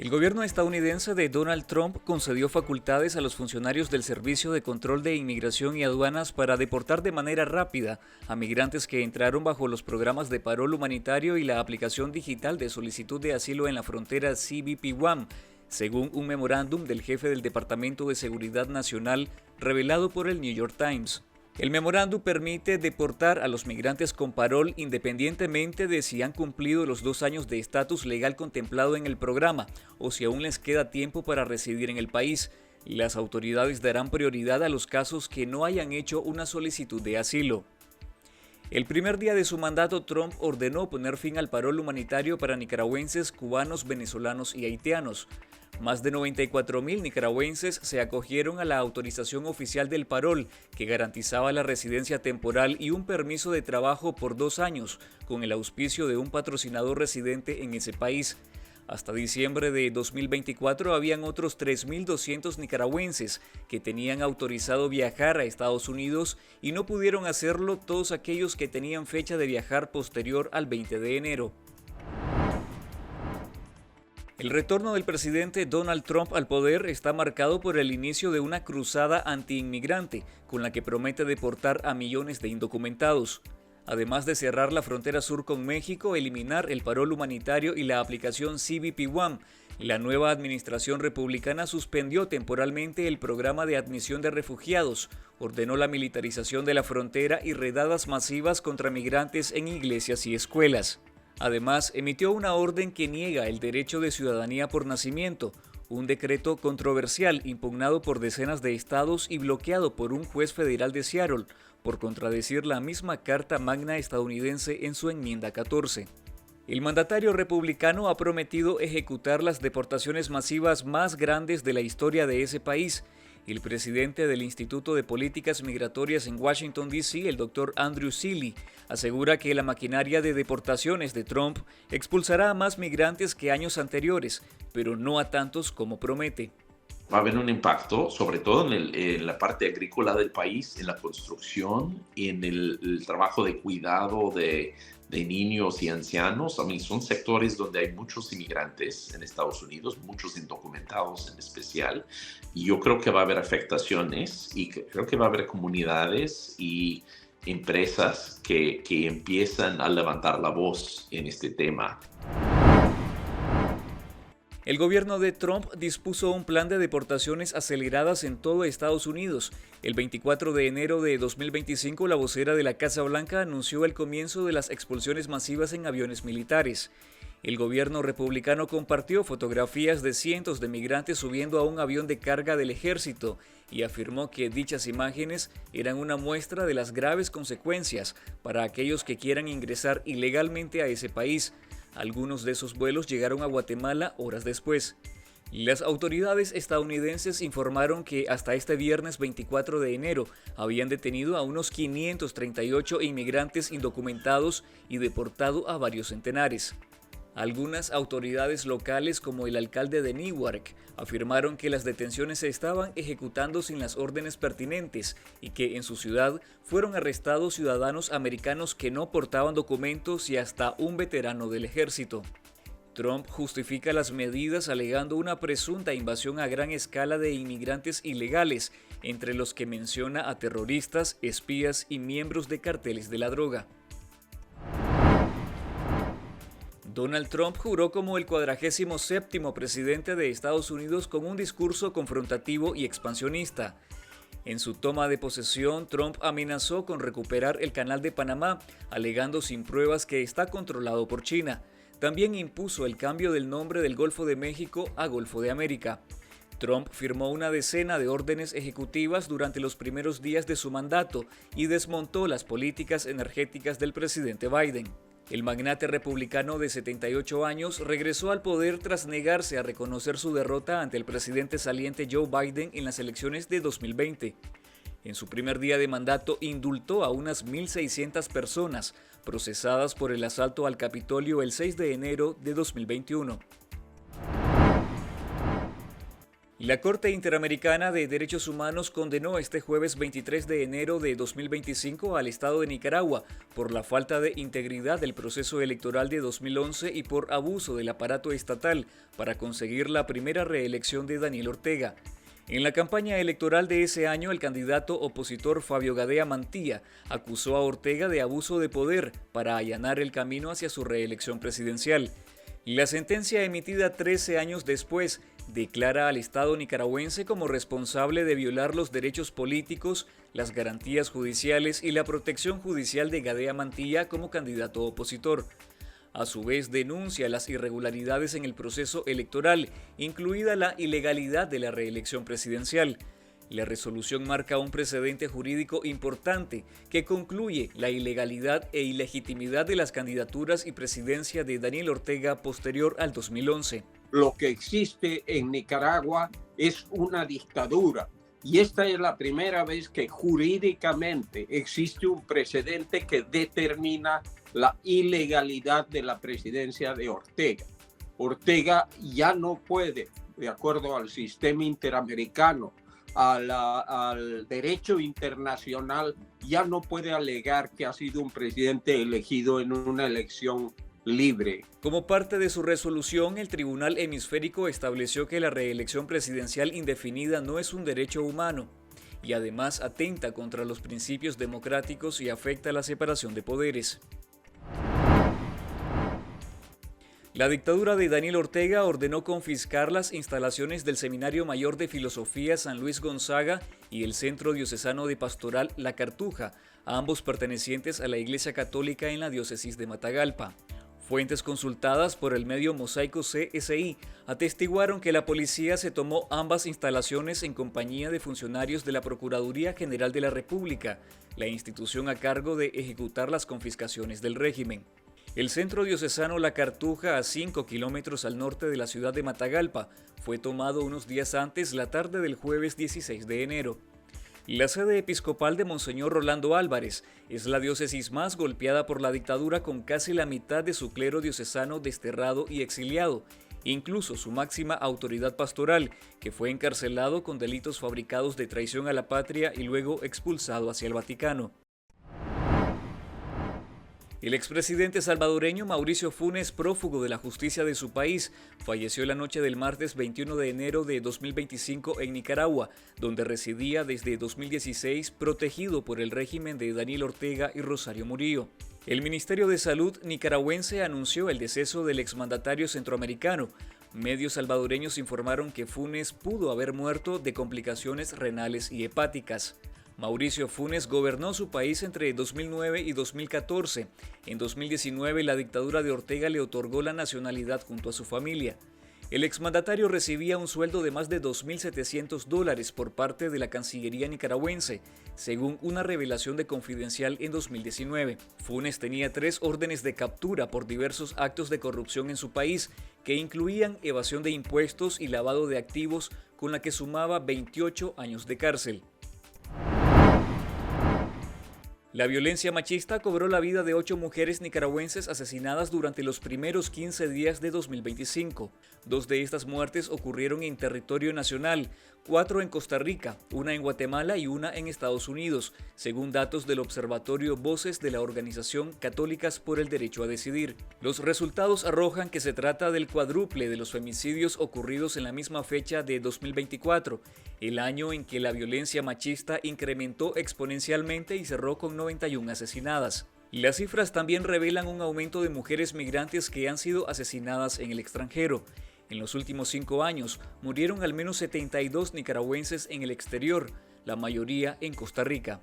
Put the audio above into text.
El gobierno estadounidense de Donald Trump concedió facultades a los funcionarios del Servicio de Control de Inmigración y Aduanas para deportar de manera rápida a migrantes que entraron bajo los programas de parol humanitario y la aplicación digital de solicitud de asilo en la frontera CBP-1, según un memorándum del jefe del Departamento de Seguridad Nacional revelado por el New York Times. El memorándum permite deportar a los migrantes con parol independientemente de si han cumplido los 2 años de estatus legal contemplado en el programa o si aún les queda tiempo para residir en el país. Las autoridades darán prioridad a los casos que no hayan hecho una solicitud de asilo. El primer día de su mandato, Trump ordenó poner fin al parol humanitario para nicaragüenses, cubanos, venezolanos y haitianos. Más de 94,000 nicaragüenses se acogieron a la autorización oficial del parol, que garantizaba la residencia temporal y un permiso de trabajo por 2 años, con el auspicio de un patrocinador residente en ese país. Hasta diciembre de 2024 habían otros 3,200 nicaragüenses que tenían autorizado viajar a Estados Unidos y no pudieron hacerlo todos aquellos que tenían fecha de viajar posterior al 20 de enero. El retorno del presidente Donald Trump al poder está marcado por el inicio de una cruzada anti-inmigrante con la que promete deportar a millones de indocumentados. Además de cerrar la frontera sur con México, eliminar el parol humanitario y la aplicación CBP-1, la nueva administración republicana suspendió temporalmente el programa de admisión de refugiados, ordenó la militarización de la frontera y redadas masivas contra migrantes en iglesias y escuelas. Además, emitió una orden que niega el derecho de ciudadanía por nacimiento, un decreto controversial impugnado por decenas de estados y bloqueado por un juez federal de Seattle, por contradecir la misma Carta Magna estadounidense en su enmienda 14. El mandatario republicano ha prometido ejecutar las deportaciones masivas más grandes de la historia de ese país. El presidente del Instituto de Políticas Migratorias en Washington, D.C., el Dr. Andrew Seeley, asegura que la maquinaria de deportaciones de Trump expulsará a más migrantes que años anteriores, pero no a tantos como promete. Va a haber un impacto, sobre todo en la parte agrícola del país, en la construcción, en el trabajo de cuidado de niños y ancianos. Son sectores donde hay muchos inmigrantes en Estados Unidos, muchos indocumentados en especial, y yo creo que va a haber afectaciones y creo que va a haber comunidades y empresas que empiezan a levantar la voz en este tema. El gobierno de Trump dispuso un plan de deportaciones aceleradas en todo Estados Unidos. El 24 de enero de 2025, la vocera de la Casa Blanca anunció el comienzo de las expulsiones masivas en aviones militares. El gobierno republicano compartió fotografías de cientos de migrantes subiendo a un avión de carga del ejército y afirmó que dichas imágenes eran una muestra de las graves consecuencias para aquellos que quieran ingresar ilegalmente a ese país. Algunos de esos vuelos llegaron a Guatemala horas después. Las autoridades estadounidenses informaron que hasta este viernes 24 de enero habían detenido a unos 538 inmigrantes indocumentados y deportado a varios centenares. Algunas autoridades locales, como el alcalde de Newark, afirmaron que las detenciones se estaban ejecutando sin las órdenes pertinentes y que en su ciudad fueron arrestados ciudadanos americanos que no portaban documentos y hasta un veterano del ejército. Trump justifica las medidas alegando una presunta invasión a gran escala de inmigrantes ilegales, entre los que menciona a terroristas, espías y miembros de carteles de la droga. Donald Trump juró como el 47º presidente de Estados Unidos con un discurso confrontativo y expansionista. En su toma de posesión, Trump amenazó con recuperar el Canal de Panamá, alegando sin pruebas que está controlado por China. También impuso el cambio del nombre del Golfo de México a Golfo de América. Trump firmó una decena de órdenes ejecutivas durante los primeros días de su mandato y desmontó las políticas energéticas del presidente Biden. El magnate republicano de 78 años regresó al poder tras negarse a reconocer su derrota ante el presidente saliente Joe Biden en las elecciones de 2020. En su primer día de mandato indultó a unas 1.600 personas procesadas por el asalto al Capitolio el 6 de enero de 2021. La Corte Interamericana de Derechos Humanos condenó este jueves 23 de enero de 2025 al Estado de Nicaragua por la falta de integridad del proceso electoral de 2011 y por abuso del aparato estatal para conseguir la primera reelección de Daniel Ortega. En la campaña electoral de ese año, el candidato opositor Fabio Gadea Mantilla acusó a Ortega de abuso de poder para allanar el camino hacia su reelección presidencial. La sentencia emitida 13 años después declara al Estado nicaragüense como responsable de violar los derechos políticos, las garantías judiciales y la protección judicial de Gadea Mantilla como candidato opositor. A su vez, denuncia las irregularidades en el proceso electoral, incluida la ilegalidad de la reelección presidencial. La resolución marca un precedente jurídico importante que concluye la ilegalidad e ilegitimidad de las candidaturas y presidencia de Daniel Ortega posterior al 2011. Lo que existe en Nicaragua es una dictadura y esta es la primera vez que jurídicamente existe un precedente que determina la ilegalidad de la presidencia de Ortega. Ortega ya no puede, de acuerdo al sistema interamericano, al derecho internacional, ya no puede alegar que ha sido un presidente elegido en una elección libre. Como parte de su resolución, el Tribunal Hemisférico estableció que la reelección presidencial indefinida no es un derecho humano y además atenta contra los principios democráticos y afecta la separación de poderes. La dictadura de Daniel Ortega ordenó confiscar las instalaciones del Seminario Mayor de Filosofía San Luis Gonzaga y el Centro Diocesano de Pastoral La Cartuja, ambos pertenecientes a la Iglesia Católica en la diócesis de Matagalpa. Fuentes consultadas por el medio Mosaico CSI atestiguaron que la policía se tomó ambas instalaciones en compañía de funcionarios de la Procuraduría General de la República, la institución a cargo de ejecutar las confiscaciones del régimen. El Centro Diocesano La Cartuja, a 5 kilómetros al norte de la ciudad de Matagalpa, fue tomado unos días antes, la tarde del jueves 16 de enero. La sede episcopal de Monseñor Rolando Álvarez es la diócesis más golpeada por la dictadura, con casi la mitad de su clero diocesano desterrado y exiliado, incluso su máxima autoridad pastoral, que fue encarcelado con delitos fabricados de traición a la patria y luego expulsado hacia el Vaticano. El expresidente salvadoreño Mauricio Funes, prófugo de la justicia de su país, falleció la noche del martes 21 de enero de 2025 en Nicaragua, donde residía desde 2016 protegido por el régimen de Daniel Ortega y Rosario Murillo. El Ministerio de Salud nicaragüense anunció el deceso del exmandatario centroamericano. Medios salvadoreños informaron que Funes pudo haber muerto de complicaciones renales y hepáticas. Mauricio Funes gobernó su país entre 2009 y 2014. En 2019, la dictadura de Ortega le otorgó la nacionalidad junto a su familia. El exmandatario recibía un sueldo de más de $2.700 por parte de la Cancillería nicaragüense, según una revelación de Confidencial en 2019. Funes tenía 3 órdenes de captura por diversos actos de corrupción en su país, que incluían evasión de impuestos y lavado de activos, con la que sumaba 28 años de cárcel. La violencia machista cobró la vida de 8 mujeres nicaragüenses asesinadas durante los primeros 15 días de 2025. 2 de estas muertes ocurrieron en territorio nacional, 4 en Costa Rica, 1 en Guatemala y 1 en Estados Unidos, según datos del Observatorio Voces de la Organización Católicas por el Derecho a Decidir. Los resultados arrojan que se trata del cuádruple de los femicidios ocurridos en la misma fecha de 2024, el año en que la violencia machista incrementó exponencialmente y cerró con 91 asesinadas. Las cifras también revelan un aumento de mujeres migrantes que han sido asesinadas en el extranjero. En los últimos 5 años murieron al menos 72 nicaragüenses en el exterior, la mayoría en Costa Rica.